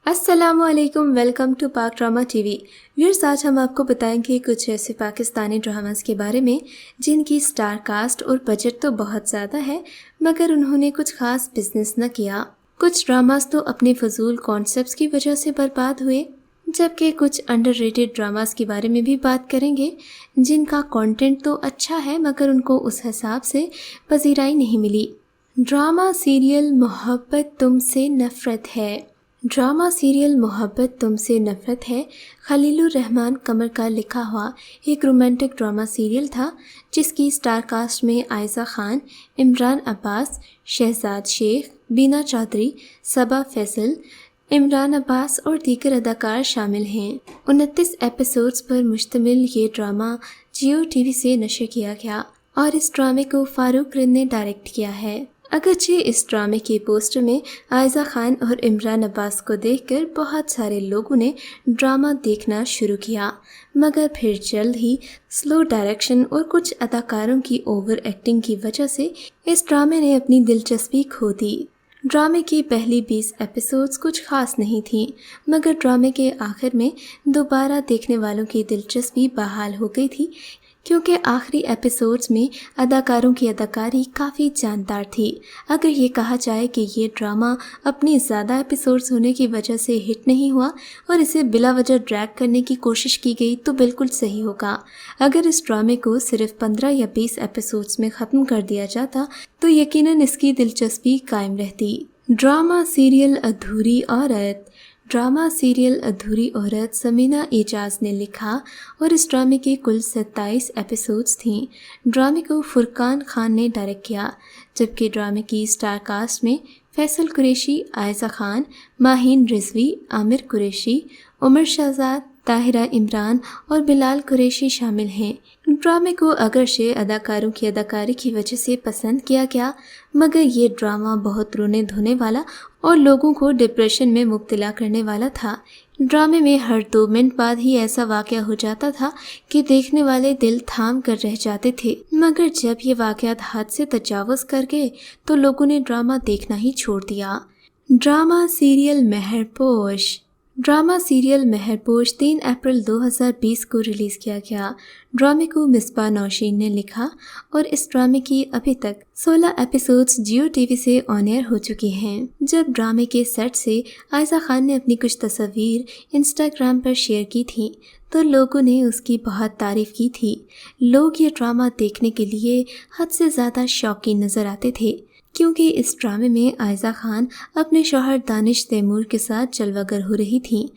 अस्सलामु अलैकुम, welcome to पाक ड्रामा टीवी। व्यूअर्स, आज हम आपको बताएंगे कुछ ऐसे पाकिस्तानी ड्रामास के बारे में जिनकी स्टार कास्ट और बजट तो बहुत ज़्यादा है, मगर उन्होंने कुछ खास बिजनेस न किया। कुछ ड्रामास तो अपने फजूल कॉन्सेप्ट्स की वजह से बर्बाद हुए, जबकि कुछ अंडररेटेड ड्रामास के बारे में भी बात करेंगे जिनका कंटेंट तो अच्छा है मगर उनको उस हिसाब से पजीराई नहीं मिली। ड्रामा सीरियल मोहब्बत तुमसे नफरत है। ड्रामा सीरियल मोहब्बत तुमसे नफरत है खलीलुर रहमान कमर का लिखा हुआ एक रोमांटिक ड्रामा सीरियल था, जिसकी स्टार कास्ट में आयशा खान, इमरान अब्बास, शहजाद शेख, बीना चौधरी, सबा फैसल, इमरान अब्बास और दीगर अदाकार शामिल हैं। 29 एपिसोड्स पर मुश्तमिल ये ड्रामा जियो टीवी से नशर किया गया और इस ड्रामे को फारूक रिंद ने डायरेक्ट किया है। अगरचे इस ड्रामे के पोस्टर में आयशा खान और इमरान अब्बास को देखकर बहुत सारे लोगों ने ड्रामा देखना शुरू किया, मगर फिर जल्द ही स्लो डायरेक्शन और कुछ अदाकारों की ओवर एक्टिंग की वजह से इस ड्रामे ने अपनी दिलचस्पी खो दी। ड्रामे की पहली 20 एपिसोड्स कुछ खास नहीं थी, मगर ड्रामे के आखिर में दोबारा देखने वालों की दिलचस्पी बहाल हो गई थी, क्योंकि आखिरी एपिसोड्स में अदाकारों की अदाकारी काफ़ी जानदार थी। अगर ये कहा जाए कि ये ड्रामा अपनी ज़्यादा एपिसोड्स होने की वजह से हिट नहीं हुआ और इसे बिला वजह ड्रैग करने की कोशिश की गई तो बिल्कुल सही होगा। अगर इस ड्रामे को सिर्फ 15 या 20 एपिसोड्स में ख़त्म कर दिया जाता तो यकीनन इसकी दिलचस्पी कायम रहती। ड्रामा सीरियल अधूरी औरत। ड्रामा सीरियल अधूरी औरत समीना एजाज ने लिखा और इस ड्रामे के कुल 27 एपिसोड्स थीं। ड्रामे को फुरकान खान ने डायरेक्ट किया, जबकि ड्रामे की स्टार कास्ट में फैसल कुरैशी, आयशा खान, माहीन रिजवी, आमिर कुरैशी, उमर शहजाद, ताहिरा इमरान और बिलाल कुरैशी शामिल हैं। ड्रामे को अगरचे अदाकारों की अदाकारी की वजह से पसंद किया गया, मगर ये ड्रामा बहुत रोने धोने वाला और लोगों को डिप्रेशन में मुब्तला करने वाला था। ड्रामे में हर 2 मिनट बाद ही ऐसा वाक़या हो जाता था कि देखने वाले दिल थाम कर रह जाते थे, मगर जब ये वाक़यात हद से तजावुज़ कर गए तो लोगों ने ड्रामा देखना ही छोड़ दिया। Drama serial Mehar Posh. Drama serial Mehar Posh 3 April 2020 को रिलीज़ किया गया। ड्रामे को मिसबा नौशीन ने लिखा और इस ड्रामे की अभी तक 16 एपिसोड्स जियो टीवी से ऑन एयर हो चुके हैं। जब ड्रामे के सेट से आयशा खान ने अपनी कुछ तस्वीर इंस्टाग्राम पर शेयर की थी तो लोगों ने उसकी बहुत तारीफ़ की थी। लोग ये ड्रामा देखने के लिए हद से ज़्यादा शौकीन नज़र आते थे, क्योंकि इस ड्रामे में आयशा खान अपने शौहर दानिश तैमूर के साथ जलवागर हो रही थीं,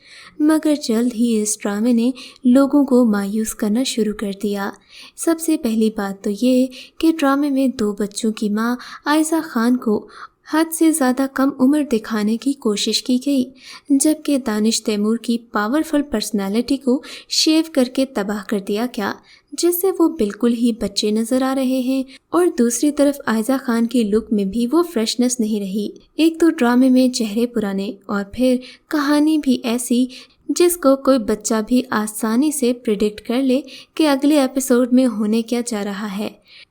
मगर जल्द ही इस ड्रामे ने लोगों को मायूस करना शुरू कर दिया। सबसे पहली बात तो ये कि ड्रामे में 2 बच्चों की मां आयशा खान को हद से ज़्यादा कम उम्र दिखाने की कोशिश की गई, जबकि दानिश तैमूर की पावरफुल पर्सनालिटी को शेव करके तबाह कर दिया गया, जिससे वो बिल्कुल ही बच्चे नज़र आ रहे हैं। और दूसरी तरफ आयशा खान की लुक में भी वो फ्रेशनेस नहीं रही। एक तो ड्रामे में चेहरे पुराने और फिर कहानी भी ऐसी जिसको कोई बच्चा भी आसानी से प्रिडिक्ट कर ले कि अगले एपिसोड में होने क्या जा रहा है।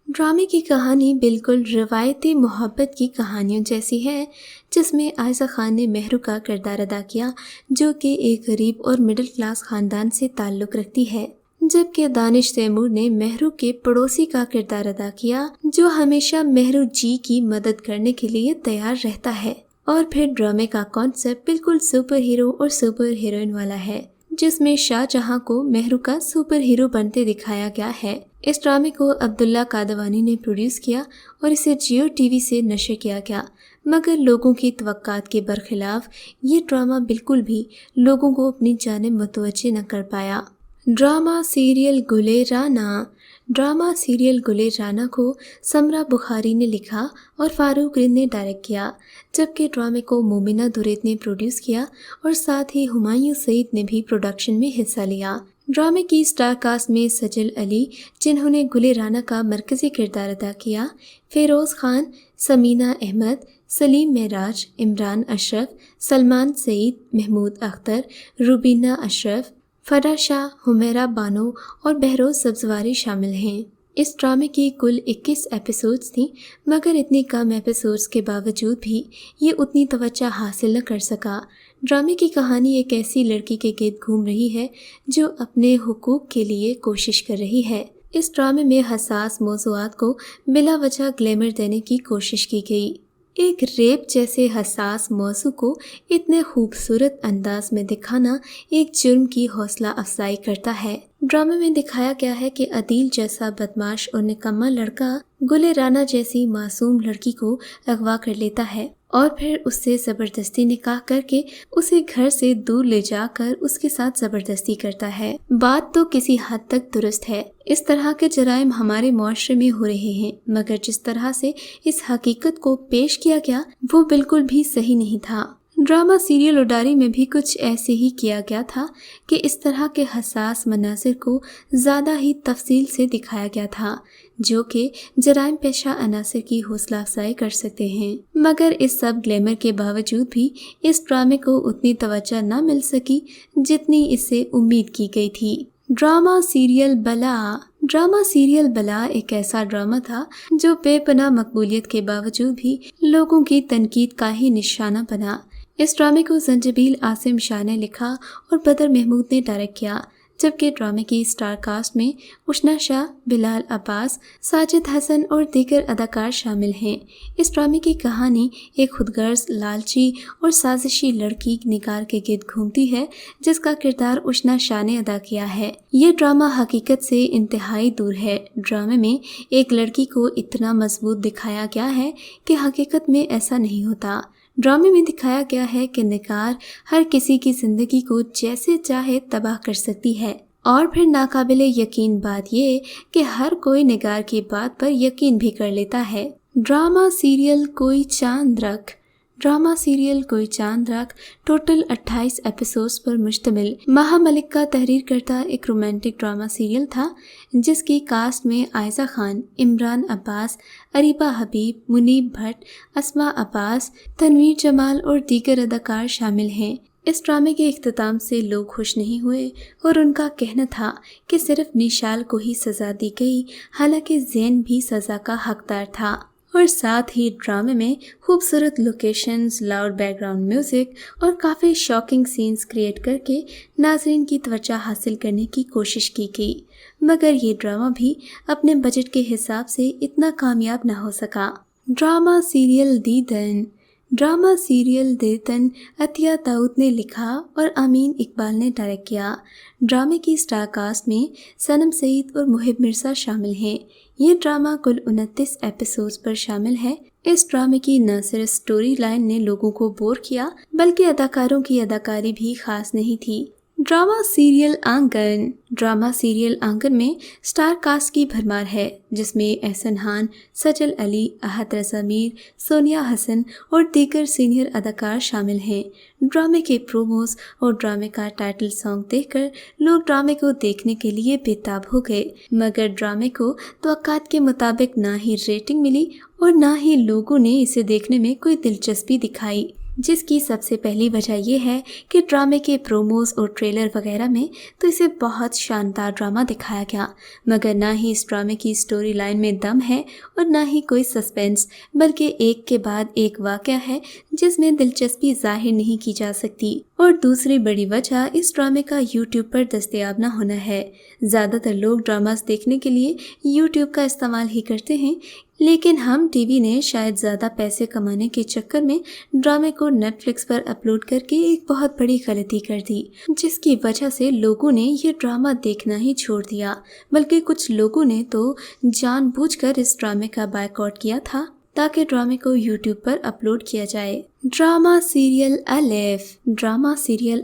ड्रामे की कहानी बिल्कुल रवायती मोहब्बत की कहानियों जैसी है, जिसमें आयशा खान ने मेहरू का किरदार अदा किया, जो कि एक गरीब और मिडिल क्लास ख़ानदान से ताल्लुक़ रखती है, जबकि दानिश तैमूर ने मेहरू के पड़ोसी का किरदार अदा किया, जो हमेशा मेहरू जी की मदद करने के लिए तैयार रहता है। और फिर ड्रामे का कॉन्सेप्ट बिल्कुल सुपर हीरो और सुपर हीरोइन वाला है, जिसमें शाहजहां को मेहरू का सुपर हीरो बनते दिखाया गया है। इस ड्रामे को अब्दुल्ला कादवानी ने प्रोड्यूस किया और इसे जियो टीवी से नशर किया गया, मगर लोगों की तवक्कात के बरखिलाफ ये ड्रामा बिल्कुल भी लोगों को अपनी जानिब मुतवज्जे न कर पाया। ड्रामा सीरियल गुले राना। ड्रामा सीरियल गुले राना को समरा बुखारी ने लिखा और फारूक रिंद ने डायरेक्ट किया, जबकि ड्रामे को मोमिना दुरैत ने प्रोड्यूस किया और साथ ही हुमायूं सईद ने भी प्रोडक्शन में हिस्सा लिया। ड्रामे की स्टार कास्ट में सजल अली, जिन्होंने गुले राना का मरकज़ी किरदार अदा किया, फेरोज़ खान, समीना अहमद, सलीम महराज, इमरान अशरफ, सलमान सईद, महमूद अख्तर, रुबीना अशरफ, फरा शाह, हुमैरा बानो और बहरोज़ सब्ज़वारी शामिल हैं। इस ड्रामे की कुल 21 एपिसोड्स थीं, मगर इतनी कम एपिसोड्स के बावजूद भी ये उतनी तवज्जो हासिल न कर सका। ڈرامے کی کہانی ایک ایسی لڑکی کے گرد گھوم رہی ہے جو اپنے حقوق کے لیے کوشش کر رہی ہے۔ اس ڈرامے میں حساس موضوعات کو بلا وجہ گلیمر دینے کی کوشش کی گئی۔ ایک ریپ جیسے حساس موضوع کو اتنے خوبصورت انداز میں دکھانا ایک جرم کی حوصلہ افزائی کرتا ہے۔ ڈرامے میں دکھایا گیا ہے کہ عدیل جیسا بدماش اور نکما لڑکا گل رانا جیسی معصوم لڑکی کو اغوا کر لیتا ہے اور پھر اس سے زبردستی نکاح کر کے اسے گھر سے دور لے جا کر اس کے ساتھ زبردستی کرتا ہے۔ بات تو کسی حد تک درست ہے، اس طرح کے جرائم ہمارے معاشرے میں ہو رہے ہیں، مگر جس طرح سے اس حقیقت کو پیش کیا گیا وہ بالکل بھی صحیح نہیں تھا۔ ڈرامہ سیریل اڈاری میں بھی کچھ ایسے ہی کیا گیا تھا کہ اس طرح کے حساس مناظر کو زیادہ ہی تفصیل سے دکھایا گیا تھا جو کہ جرائم پیشہ عناصر کی حوصلہ افزائی کر سکتے ہیں، مگر اس سب گلیمر کے باوجود بھی اس ڈرامے کو اتنی توجہ نہ مل سکی جتنی اس سے امید کی گئی تھی۔ ڈرامہ سیریل بلا ایک ایسا ڈرامہ تھا جو بے پناہ مقبولیت کے باوجود بھی لوگوں کی تنقید کا ہی نشانہ بنا۔ اس ڈرامے کو زنجبیل عاصم شاہ نے لکھا اور بدر محمود نے ڈائریکٹ کیا، جبکہ ڈرامے کی اسٹار کاسٹ میں اشنا شاہ، بلال عباس، ساجد حسن اور دیگر اداکار شامل ہیں۔ اس ڈرامے کی کہانی ایک خود غرض، لالچی اور سازشی لڑکی نگار کے گرد گھومتی ہے جس کا کردار اشنا شاہ نے ادا کیا ہے۔ یہ ڈرامہ حقیقت سے انتہائی دور ہے۔ ڈرامے میں ایک لڑکی کو اتنا مضبوط دکھایا گیا ہے کہ حقیقت میں ایسا نہیں ہوتا۔ ڈرامے میں دکھایا گیا ہے کہ نگار ہر کسی کی زندگی کو جیسے چاہے تباہ کر سکتی ہے، اور پھر ناقابل یقین بات یہ کہ ہر کوئی نگار کی بات پر یقین بھی کر لیتا ہے۔ ڈرامہ سیریل کوئی چاند رکھ ٹوٹل 28 ایپیسوڈز پر مشتمل مہا ملک کا تحریر کرتا ایک رومانٹک ڈرامہ سیریل تھا جس کی کاسٹ میں عائزہ خان، عمران عباس، اریبہ حبیب، منیب بھٹ، اسماء عباس، تنویر جمال اور دیگر اداکار شامل ہیں۔ اس ڈرامے کے اختتام سے لوگ خوش نہیں ہوئے اور ان کا کہنا تھا کہ صرف نیشال کو ہی سزا دی گئی، حالانکہ زین بھی سزا کا حقدار تھا، اور ساتھ ہی ڈرامے میں خوبصورت locations, loud back ground music اور کافی شاکنگ سینز کریٹ کر کے ناظرین کی توجہ حاصل کرنے کی کوشش کی گئی، مگر یہ ڈرامہ بھی اپنے بجٹ کے حساب سے اتنا کامیاب نہ ہو سکا۔ ڈرامہ سیریل دیدن عطیہ داؤد نے لکھا اور امین اقبال نے ڈائریکٹ کیا۔ ڈرامے کی اسٹار کاسٹ میں صنم سعید اور محب مرزا شامل ہیں۔ یہ ڈرامہ کل 29 ایپیسوڈز پر شامل ہے۔ اس ڈرامے کی نہ صرف سٹوری لائن نے لوگوں کو بور کیا بلکہ اداکاروں کی اداکاری بھی خاص نہیں تھی۔ ڈرامہ سیریل آنگن میں سٹار کاسٹ کی بھرمار ہے جس میں احسن خان، سجل علی، احد رضا میر، سونیا حسن اور دیگر سینئر اداکار شامل ہیں۔ ڈرامے کے پروموز اور ڈرامے کا ٹائٹل سانگ دیکھ کر لوگ ڈرامے کو دیکھنے کے لیے بےتاب ہو گئے، مگر ڈرامے کو توقعات کے مطابق نہ ہی ریٹنگ ملی اور نہ ہی لوگوں نے اسے دیکھنے میں کوئی دلچسپی دکھائی، جس کی سب سے پہلی وجہ یہ ہے کہ ڈرامے کے پروموز اور ٹریلر وغیرہ میں تو اسے بہت شاندار ڈرامہ دکھایا گیا، مگر نہ ہی اس ڈرامے کی سٹوری لائن میں دم ہے اور نہ ہی کوئی سسپینس، بلکہ ایک کے بعد ایک واقعہ ہے جس میں دلچسپی ظاہر نہیں کی جا سکتی۔ اور دوسری بڑی وجہ اس ڈرامے کا یوٹیوب پر دستیاب نہ ہونا ہے۔ زیادہ تر لوگ ڈراماز دیکھنے کے لیے یوٹیوب کا استعمال ہی کرتے ہیں، لیکن ہم ٹی وی نے شاید زیادہ پیسے کمانے کے چکر میں ڈرامے کو نیٹ فلکس پر اپلوڈ کر کے ایک بہت بڑی غلطی کر دی، جس کی وجہ سے لوگوں نے یہ ڈرامہ دیکھنا ہی چھوڑ دیا، بلکہ کچھ لوگوں نے تو جان بوجھ کر اس ڈرامے کا بائیکاٹ کیا تھا تاکہ ڈرامے کو یوٹیوب پر اپلوڈ کیا جائے۔ ڈرامہ سیریل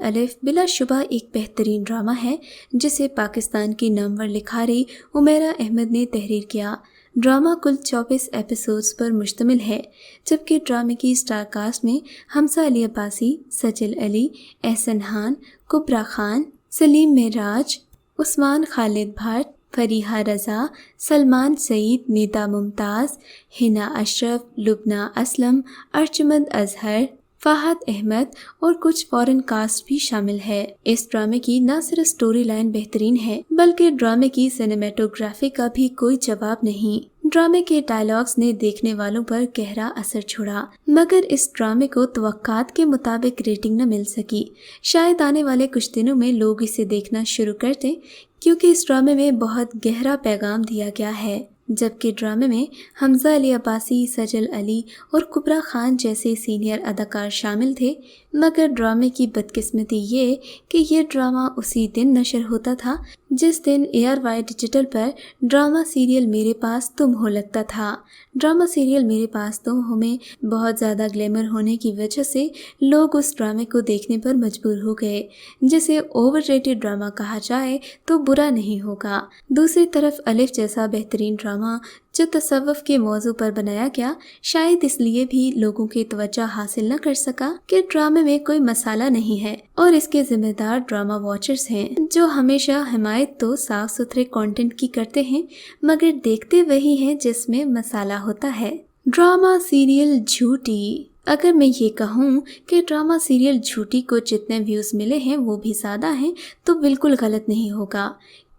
الف بلا شبہ ایک بہترین ڈرامہ ہے جسے پاکستان کی نامور لکھاری عمیرہ احمد نے تحریر کیا۔ ڈرامہ کل 24 ایپیسوڈز پر مشتمل ہے، جبکہ ڈرامے کی اسٹار کاسٹ میں حمزہ علی عباسی، سجل علی، احسن خان، کبریٰ خان، سلیم معراج، عثمان خالد بھٹ، فریحہ رضا، سلمان سعید، نیدا ممتاز، حنا اشرف، لبنہ اسلم، ارجمند اظہر، فہد احمد اور کچھ فورن کاسٹ بھی شامل ہے۔ اس ڈرامے کی نہ صرف سٹوری لائن بہترین ہے بلکہ ڈرامے کی سینیمیٹوگرافی کا بھی کوئی جواب نہیں۔ ड्रामे के डायलॉग्स ने देखने वालों पर गहरा असर छोड़ा, मगर इस ड्रामे को तवक्कात के मुताबिक रेटिंग न मिल सकी। शायद आने वाले कुछ दिनों में लोग इसे देखना शुरू कर दें, क्योंकि इस ड्रामे में बहुत गहरा पैगाम दिया गया है। जबकि ड्रामे में हमजा अली अब्बासी, सजल अली और कुबरा खान जैसे सीनियर अदाकार शामिल थे, मगर ड्रामे की बदकिस्मती ये कि ये ड्रामा उसी दिन नशर होता था जिस दिन ARY डिजिटल पर ड्रामा सीरियल मेरे पास तुम हो लगता था। ड्रामा सीरियल मेरे पास तुम हो में बहुत ज़्यादा ग्लैमर होने की वजह से लोग उस ड्रामे को देखने पर मजबूर हो गए, जिसे ओवररेटेड ड्रामा कहा जाए तो बुरा नहीं होगा। दूसरी तरफ अलिफ जैसा बेहतरीन ड्रामा जो तसव्वुफ के मौजू पर बनाया गया, शायद इसलिए भी लोगों की तवज्जो हासिल न कर सका कि ड्रामे में कोई मसाला नहीं है और इसके जिम्मेदार ड्रामा वॉचर्स हैं, जो हमेशा हिमायत तो साफ सुथरे कंटेंट की करते हैं, मगर देखते वही हैं जिसमें मसाला होता है। ड्रामा सीरियल झूठी। अगर मैं ये कहूँ कि ड्रामा सीरियल झूठी को जितने व्यूज़ मिले हैं वो भी ज़्यादा हैं, तो बिल्कुल गलत नहीं होगा,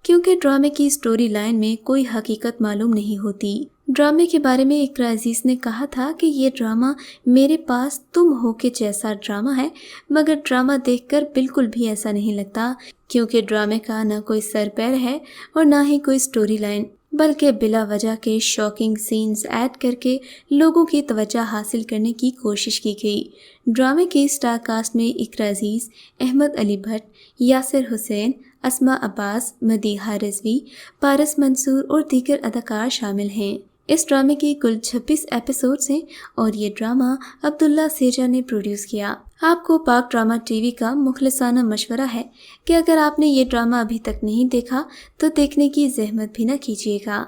क्योंकि ड्रामे की स्टोरी लाइन में कोई हकीकत मालूम नहीं होती। ड्रामे के बारे में इकरा अजीज ने कहा था कि ये ड्रामा मेरे पास तुम हो के जैसा ड्रामा है, मगर ड्रामा देखकर बिल्कुल भी ऐसा नहीं लगता, क्योंकि ड्रामे का ना कोई सर पैर है और ना ही कोई स्टोरी लाइन, बल्कि बिला वजह के शॉकिंग सीन्स ऐड करके लोगों की तवज्जो हासिल करने की कोशिश की गई। ड्रामे के स्टार कास्ट में इकरा अजीज, अहमद अली भट्ट, यासिर हुसैन, अस्मा अब्बास, मदीहा रिजवी, पारस मंसूर और दीगर अदाकार शामिल हैं। इस ड्रामे के कुल 26 एपिसोड्स हैं और ये ड्रामा अब्दुल्ला सेजा ने प्रोड्यूस किया। आपको पाक ड्रामा टीवी का मुखलिसाना मशवरा है कि अगर आपने ये ड्रामा अभी तक नहीं देखा तो देखने की जहमत भी न कीजिएगा।